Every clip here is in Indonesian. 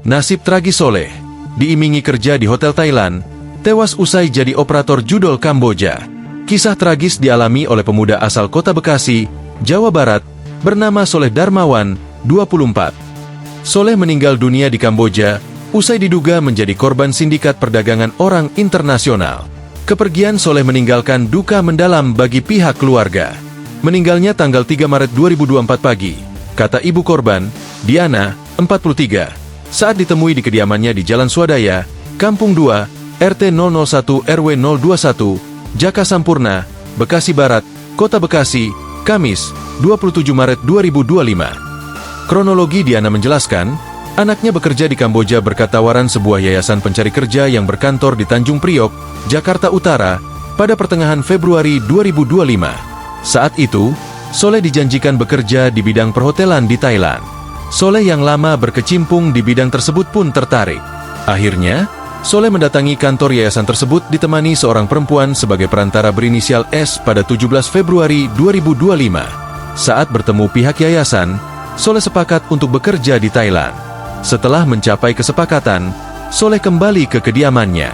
Nasib tragis Soleh, diimingi kerja di hotel Thailand, tewas usai jadi operator judol Kamboja. Kisah tragis dialami oleh pemuda asal kota Bekasi, Jawa Barat, bernama Soleh Darmawan, 24. Soleh meninggal dunia di Kamboja, usai diduga menjadi korban sindikat perdagangan orang internasional. Kepergian Soleh meninggalkan duka mendalam bagi pihak keluarga. Meninggalnya tanggal 3 Maret 2024 pagi, kata ibu korban, Diana, 43, saat ditemui di kediamannya di Jalan Swadaya, Kampung 2, RT 001 RW 021, Jaka Sampurna, Bekasi Barat, Kota Bekasi, Kamis, 27 Maret 2025. Kronologi Diana menjelaskan, anaknya bekerja di Kamboja berkat tawaran sebuah yayasan pencari kerja yang berkantor di Tanjung Priok, Jakarta Utara, pada pertengahan Februari 2025. Saat itu, Soleh dijanjikan bekerja di bidang perhotelan di Thailand. Soleh yang lama berkecimpung di bidang tersebut pun tertarik. Akhirnya, Soleh mendatangi kantor yayasan tersebut ditemani seorang perempuan sebagai perantara berinisial S pada 17 Februari 2025. Saat bertemu pihak yayasan, Soleh sepakat untuk bekerja di Thailand. Setelah mencapai kesepakatan, Soleh kembali ke kediamannya.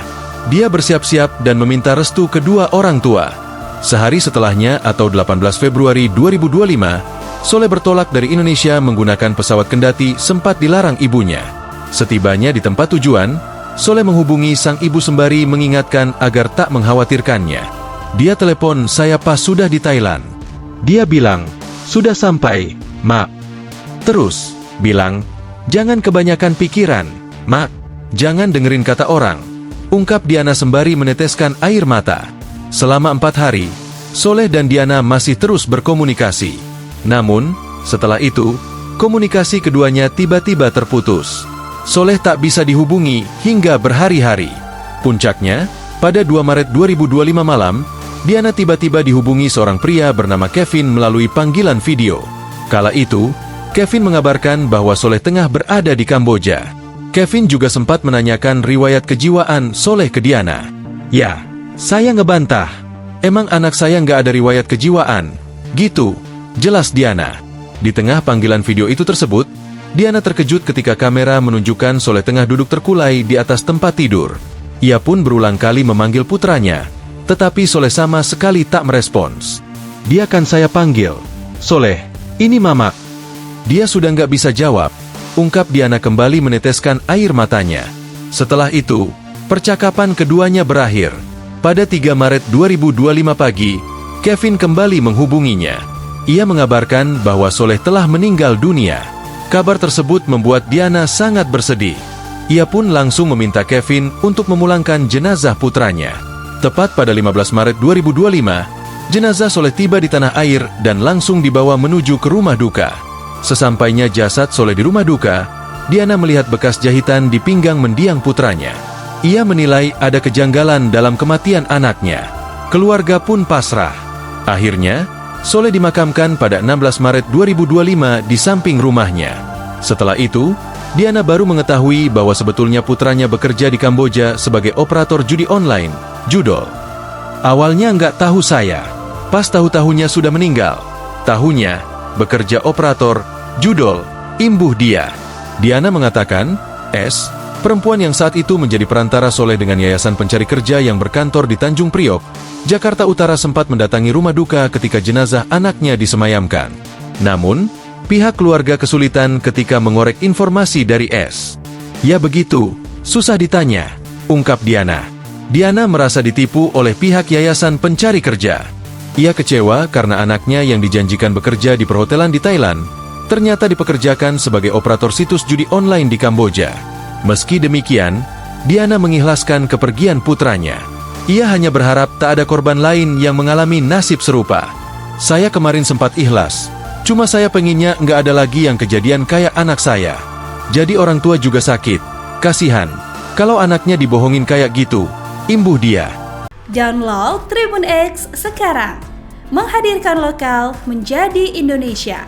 Dia bersiap-siap dan meminta restu kedua orang tua. Sehari setelahnya atau 18 Februari 2025, Soleh bertolak dari Indonesia menggunakan pesawat kendati sempat dilarang ibunya. Setibanya di tempat tujuan, Soleh menghubungi sang ibu sembari mengingatkan agar tak mengkhawatirkannya. Dia telepon, "Saya pas sudah di Thailand." Dia bilang, "Sudah sampai, Mak." Terus, bilang, "Jangan kebanyakan pikiran, Mak. Jangan dengerin kata orang," ungkap Diana sembari meneteskan air mata. Selama 4 hari, Soleh dan Diana masih terus berkomunikasi. Namun, setelah itu, komunikasi keduanya tiba-tiba terputus. Soleh tak bisa dihubungi hingga berhari-hari. Puncaknya, pada 2 Maret 2025 malam, Diana tiba-tiba dihubungi seorang pria bernama Kevin melalui panggilan video. Kala itu, Kevin mengabarkan bahwa Soleh tengah berada di Kamboja. Kevin juga sempat menanyakan riwayat kejiwaan Soleh ke Diana. "Ya, saya ngebantah. Emang anak saya nggak ada riwayat kejiwaan?" Gitu, jelas Diana. Di tengah panggilan video itu tersebut, Diana terkejut ketika kamera menunjukkan Soleh tengah duduk terkulai di atas tempat tidur. Ia pun berulang kali memanggil putranya, tetapi Soleh sama sekali tak merespons. "Dia kan saya panggil. Soleh, ini Mamak." Dia sudah nggak bisa jawab, ungkap Diana kembali meneteskan air matanya. Setelah itu, percakapan keduanya berakhir. Pada 3 Maret 2025 pagi, Kevin kembali menghubunginya. Ia mengabarkan bahwa Soleh telah meninggal dunia. Kabar tersebut membuat Diana sangat bersedih. Ia pun langsung meminta Kevin untuk memulangkan jenazah putranya. Tepat pada 15 Maret 2025, jenazah Soleh tiba di tanah air dan langsung dibawa menuju ke rumah duka. Sesampainya jasad Soleh di rumah duka, Diana melihat bekas jahitan di pinggang mendiang putranya. Ia menilai ada kejanggalan dalam kematian anaknya. Keluarga pun pasrah. Akhirnya, Soleh dimakamkan pada 16 Maret 2025 di samping rumahnya. Setelah itu, Diana baru mengetahui bahwa sebetulnya putranya bekerja di Kamboja sebagai operator judi online, judol. "Awalnya nggak tahu saya. Pas tahu-tahunya sudah meninggal. Tahunya, bekerja operator, judol, imbuh dia." Diana mengatakan, S, perempuan yang saat itu menjadi perantara Soleh dengan yayasan pencari kerja yang berkantor di Tanjung Priok, Jakarta Utara sempat mendatangi rumah duka ketika jenazah anaknya disemayamkan. Namun, pihak keluarga kesulitan ketika mengorek informasi dari S. "Ya begitu, susah ditanya," ungkap Diana. Diana merasa ditipu oleh pihak yayasan pencari kerja. Ia kecewa karena anaknya yang dijanjikan bekerja di perhotelan di Thailand, ternyata dipekerjakan sebagai operator situs judi online di Kamboja. Meski demikian, Diana mengikhlaskan kepergian putranya. Ia hanya berharap tak ada korban lain yang mengalami nasib serupa. "Saya kemarin sempat ikhlas. Cuma saya pengennya nggak ada lagi yang kejadian kayak anak saya. Jadi orang tua juga sakit. Kasihan. Kalau anaknya dibohongin kayak gitu, imbuh dia." Download Tribun X sekarang. Menghadirkan lokal menjadi Indonesia.